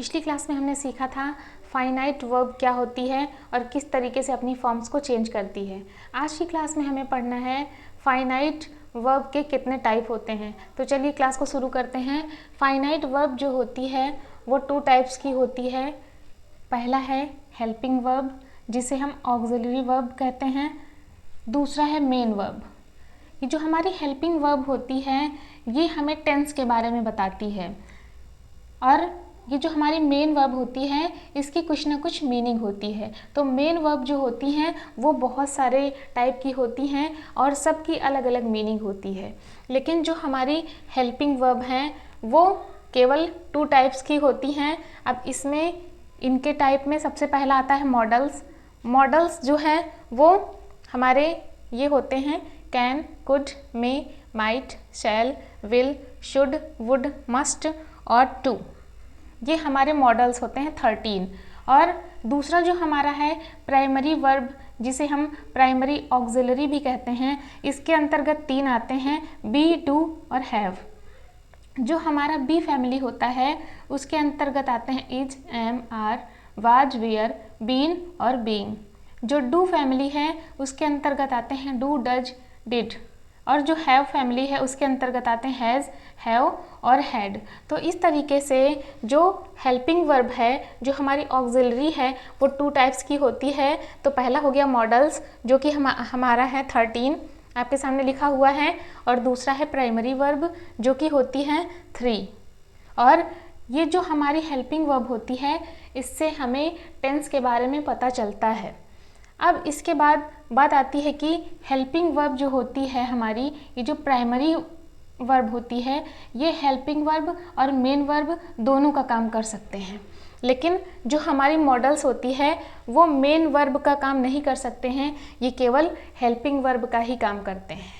पिछली क्लास में हमने सीखा था फाइनाइट वर्ब क्या होती है और किस तरीके से अपनी फॉर्म्स को चेंज करती है। आज की क्लास में हमें पढ़ना है फाइनाइट वर्ब के कितने टाइप होते हैं। तो चलिए क्लास को शुरू करते हैं। फाइनाइट वर्ब जो होती है वो 2 टाइप्स की होती है। पहला है हेल्पिंग वर्ब जिसे हम ऑक्सिलरी वर्ब कहते हैं। दूसरा है मेन वर्ब। ये जो हमारी हेल्पिंग वर्ब होती है ये हमें टेंस के बारे में बताती है, और ये जो हमारी मेन वर्ब होती है इसकी कुछ ना कुछ मीनिंग होती है। तो मेन वर्ब जो होती हैं वो बहुत सारे टाइप की होती हैं और सबकी अलग अलग मीनिंग होती है, लेकिन जो हमारी हेल्पिंग वर्ब हैं वो केवल 2 टाइप्स की होती हैं। अब इसमें इनके टाइप में सबसे पहला आता है मॉडल्स। मॉडल्स जो हैं वो हमारे ये होते हैं can, could, may, might, shall, will, should, would, must और टू। ये हमारे मॉडल्स होते हैं 13। और दूसरा जो हमारा है प्राइमरी वर्ब जिसे हम प्राइमरी ऑक्सिलरी भी कहते हैं, इसके अंतर्गत 3 आते हैं बी, डू और हैव। जो हमारा बी फैमिली होता है उसके अंतर्गत आते हैं is, am, are, was, were, been और बीइंग। जो डू फैमिली है उसके अंतर्गत आते हैं डू, डज, डिड। और जो हैव फैमिली है उसके अंतर्गत आते हैं हैज़, हैव और हैड। तो इस तरीके से जो हेल्पिंग वर्ब है जो हमारी ऑक्सिलरी है वो 2 टाइप्स की होती है। तो पहला हो गया मॉडल्स जो कि हमारा है 13, आपके सामने लिखा हुआ है। और दूसरा है प्राइमरी वर्ब जो कि होती है 3। और ये जो हमारी हेल्पिंग वर्ब होती है इससे हमें टेंस के बारे में पता चलता है। अब इसके बाद बात आती है कि हेल्पिंग वर्ब जो होती है हमारी, ये जो प्राइमरी वर्ब होती है ये हेल्पिंग वर्ब और मेन वर्ब दोनों का काम कर सकते हैं, लेकिन जो हमारी मॉडल्स होती है वो मेन वर्ब का काम नहीं कर सकते हैं, ये केवल हेल्पिंग वर्ब का ही काम करते हैं।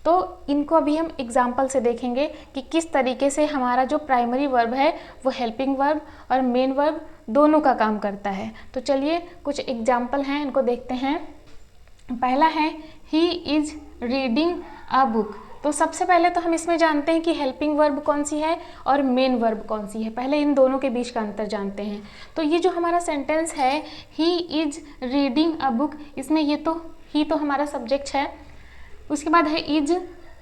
तो इनको अभी हम एग्जाम्पल से देखेंगे कि किस तरीके से हमारा जो प्राइमरी वर्ब है वो हेल्पिंग वर्ब और मेन वर्ब दोनों का काम करता है। तो चलिए कुछ एग्जाम्पल हैं, इनको देखते हैं। पहला है he is reading a book. तो सबसे पहले तो हम इसमें जानते हैं कि हेल्पिंग वर्ब कौन सी है और मेन वर्ब कौन सी है। पहले इन दोनों के बीच का अंतर जानते हैं। तो ये जो हमारा सेंटेंस है he is reading a book, इसमें ये तो ही तो हमारा सब्जेक्ट है, उसके बाद है इज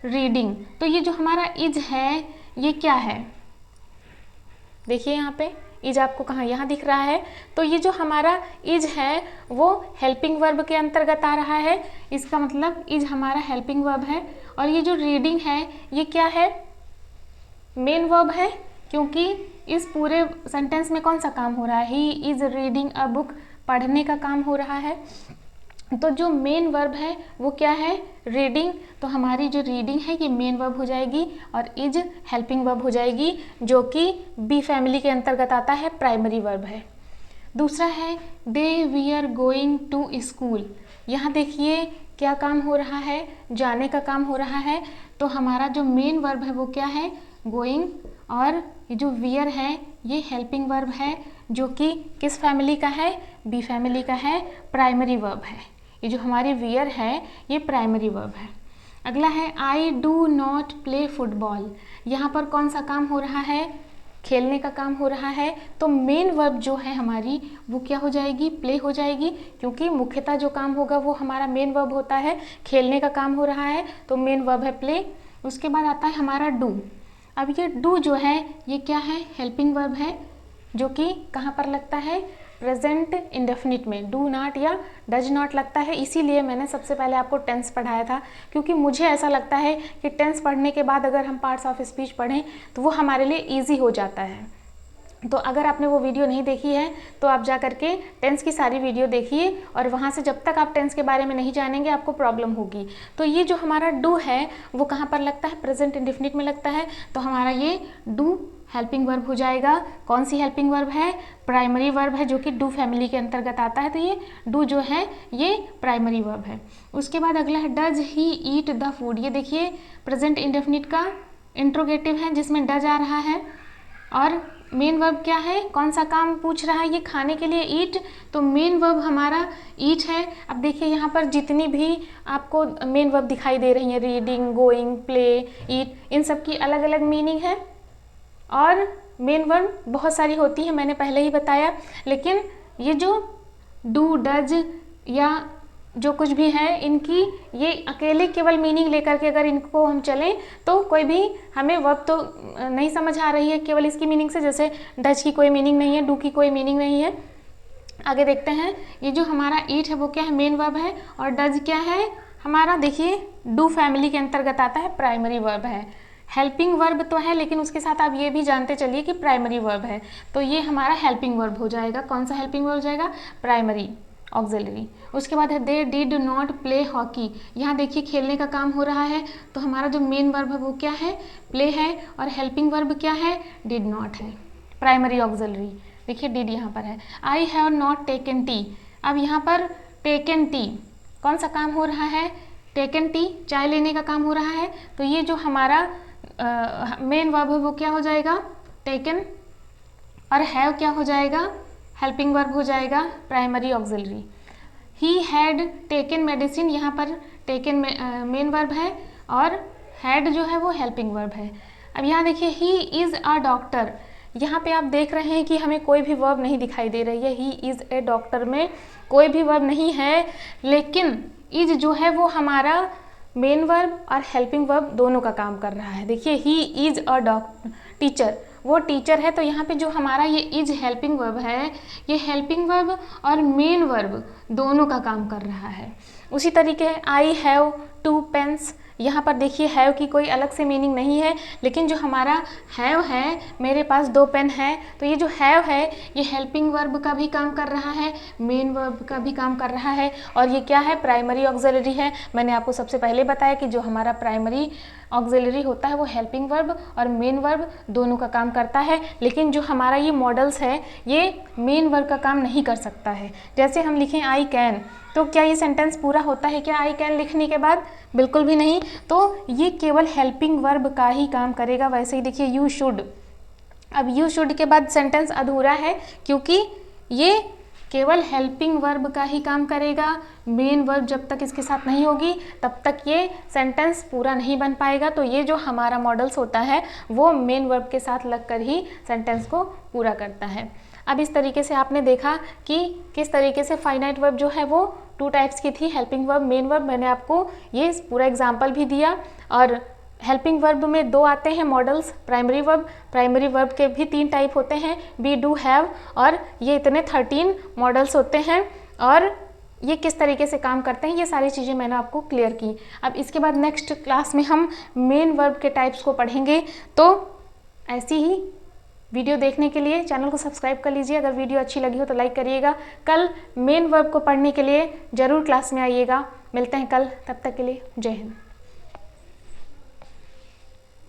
रीडिंग। तो ये जो हमारा इज है ये क्या है, देखिए यहाँ पे इज आपको कहाँ, यहाँ दिख रहा है। तो ये जो हमारा इज है वो हेल्पिंग वर्ब के अंतर्गत आ रहा है, इसका मतलब इज हमारा हेल्पिंग वर्ब है। और ये जो रीडिंग है ये क्या है, मेन वर्ब है, क्योंकि इस पूरे सेंटेंस में कौन सा काम हो रहा है, he is reading a book, पढ़ने का काम हो रहा है। तो जो मेन वर्ब है वो क्या है, रीडिंग। तो हमारी जो रीडिंग है ये मेन वर्ब हो जाएगी और इज हेल्पिंग वर्ब हो जाएगी जो कि बी फैमिली के अंतर्गत आता है, प्राइमरी वर्ब है। दूसरा है they we are going to school. यहाँ देखिए क्या काम हो रहा है, जाने का काम हो रहा है। तो हमारा जो मेन वर्ब है वो क्या है, गोइंग। और ये जो वियर है ये हेल्पिंग वर्ब है जो कि किस फैमिली का है, बी फैमिली का है, प्राइमरी वर्ब है। ये जो हमारी वियर है ये प्राइमरी वर्ब है। अगला है I do not play football. यहाँ पर कौन सा काम हो रहा है, खेलने का काम हो रहा है। तो मेन वर्ब जो है हमारी वो क्या हो जाएगी, प्ले हो जाएगी, क्योंकि मुख्यतः जो काम होगा वो हमारा मेन वर्ब होता है, खेलने का काम हो रहा है तो मेन वर्ब है प्ले। उसके बाद आता है हमारा डू। अब ये डू जो है ये क्या है, हेल्पिंग वर्ब है जो कि कहाँ पर लगता है, प्रेजेंट इंडेफिनिट में डू नॉट या डज नॉट लगता है। इसीलिए मैंने सबसे पहले आपको टेंस पढ़ाया था, क्योंकि मुझे ऐसा लगता है कि टेंस पढ़ने के बाद अगर हम पार्ट्स ऑफ स्पीच पढ़ें तो वो हमारे लिए ईजी हो जाता है। तो अगर आपने वो वीडियो नहीं देखी है तो आप जा करके टेंस की सारी वीडियो देखिए, और वहाँ से जब तक आप टेंस के बारे में नहीं जानेंगे आपको प्रॉब्लम होगी। तो ये जो हमारा डू है वो कहाँ पर लगता है, प्रेजेंट इंडेफिनिट में लगता है। तो हमारा ये डू हेल्पिंग वर्ब हो जाएगा। कौन सी हेल्पिंग वर्ब है, प्राइमरी वर्ब है जो कि डू फैमिली के अंतर्गत आता है। तो ये डू जो है ये प्राइमरी वर्ब है। उसके बाद अगला है does he eat the food. ये देखिए प्रेजेंट इंडेफिनिट का इंट्रोगेटिव है जिसमें डज आ रहा है, और मेन वर्ब क्या है, कौन सा काम पूछ रहा है, ये खाने के लिए ईट। तो मेन वर्ब हमारा ईट है। अब देखिए यहाँ पर जितनी भी आपको मेन वर्ब दिखाई दे रही हैं, रीडिंग, गोइंग, प्ले, ईट, इन सब की अलग अलग मीनिंग है। और मेन वर्ब बहुत सारी होती है, मैंने पहले ही बताया, लेकिन ये जो डू, डज या जो कुछ भी है, इनकी ये अकेले केवल मीनिंग लेकर के अगर इनको हम चलें तो कोई भी हमें वर्ब तो नहीं समझ आ रही है केवल इसकी मीनिंग से। जैसे डज की कोई मीनिंग नहीं है, डू की कोई मीनिंग नहीं है। आगे देखते हैं, ये जो हमारा ईट है वो क्या है, मेन वर्ब है, और डज क्या है हमारा, देखिए डू फैमिली के अंतर्गत आता है, प्राइमरी वर्ब है। हेल्पिंग वर्ब तो है, लेकिन उसके साथ आप ये भी जानते चलिए कि प्राइमरी वर्ब है, तो ये हमारा हेल्पिंग वर्ब हो जाएगा। कौन सा हेल्पिंग वर्ब हो जाएगा, प्राइमरी ऑक्सिलरी। उसके बाद है they did not play hockey, यहाँ देखिए खेलने का काम हो रहा है, तो हमारा जो मेन वर्ब है वो क्या है, प्ले है, और हेल्पिंग वर्ब क्या है, डिड नॉट है, प्राइमरी ऑक्सिलरी। देखिए डिड यहाँ पर है। I have not taken T, अब यहाँ पर टेकन टी कौन सा काम हो रहा है, टेकन टी चाय लेने का काम हो रहा है, तो ये जो हमारा मेन वर्ब है वो क्या हो जाएगा, टेकन, और हैव क्या हो जाएगा, हेल्पिंग वर्ब हो जाएगा, primary auxiliary. He had taken medicine, यहाँ पर टेकन मेन वर्ब है और हैड जो है वो हेल्पिंग वर्ब है। अब यहाँ देखिए ही इज़ अ डॉक्टर, यहाँ पे आप देख रहे हैं कि हमें कोई भी वर्ब नहीं दिखाई दे रही है, ही इज़ ए डॉक्टर में कोई भी वर्ब नहीं है, लेकिन इज जो है वो हमारा मेन वर्ब और हेल्पिंग वर्ब दोनों का काम कर रहा है। देखिए ही इज़ अ टीचर, वो टीचर है, तो यहाँ पे जो हमारा ये इज हेल्पिंग वर्ब है, ये हेल्पिंग वर्ब और मेन वर्ब दोनों का काम कर रहा है। उसी तरीके आई हैव 2 पेन्स, यहाँ पर देखिए हैव की कोई अलग से मीनिंग नहीं है, लेकिन जो हमारा हैव है, मेरे पास 2 पेन है, तो ये जो हैव है ये हेल्पिंग वर्ब का भी काम कर रहा है, मेन वर्ब का भी काम कर रहा है, और ये क्या है, प्राइमरी ऑक्सिलरी है। मैंने आपको सबसे पहले बताया कि जो हमारा प्राइमरी ऑक्सिलरी होता है वो हेल्पिंग वर्ब और मेन वर्ब दोनों का काम करता है, लेकिन जो हमारा ये मॉडल्स है ये मेन वर्ब का काम नहीं कर सकता है। जैसे हम लिखें आई कैन, तो क्या ये सेंटेंस पूरा होता है क्या आई कैन लिखने के बाद, बिल्कुल भी नहीं, तो ये केवल हेल्पिंग वर्ब का ही काम करेगा। वैसे ही देखिए यू शुड, अब यू शुड के बाद सेंटेंस अधूरा है, क्योंकि ये केवल हेल्पिंग वर्ब का ही काम करेगा, मेन वर्ब जब तक इसके साथ नहीं होगी तब तक ये सेंटेंस पूरा नहीं बन पाएगा। तो ये जो हमारा मॉडल्स होता है वो मेन वर्ब के साथ लगकर ही सेंटेंस को पूरा करता है। अब इस तरीके से आपने देखा कि किस तरीके से फाइनाइट वर्ब जो है वो 2 टाइप्स की थी, हेल्पिंग वर्ब, मेन वर्ब। मैंने आपको ये पूरा एग्जाम्पल भी दिया, और हेल्पिंग वर्ब में 2 आते हैं मॉडल्स, प्राइमरी वर्ब के भी 3 टाइप होते हैं, बी, डू, हैव, और ये इतने 13 मॉडल्स होते हैं, और ये किस तरीके से काम करते हैं ये सारी चीज़ें मैंने आपको क्लियर की। अब इसके बाद नेक्स्ट क्लास में हम मेन वर्ब के टाइप्स को पढ़ेंगे, तो ऐसी ही वीडियो देखने के लिए चैनल को सब्सक्राइब कर लीजिए। अगर वीडियो अच्छी लगी हो तो लाइक करिएगा। कल मेन वर्ब को पढ़ने के लिए ज़रूर क्लास में आइएगा। मिलते हैं कल, तब तक के लिए जय हिंद।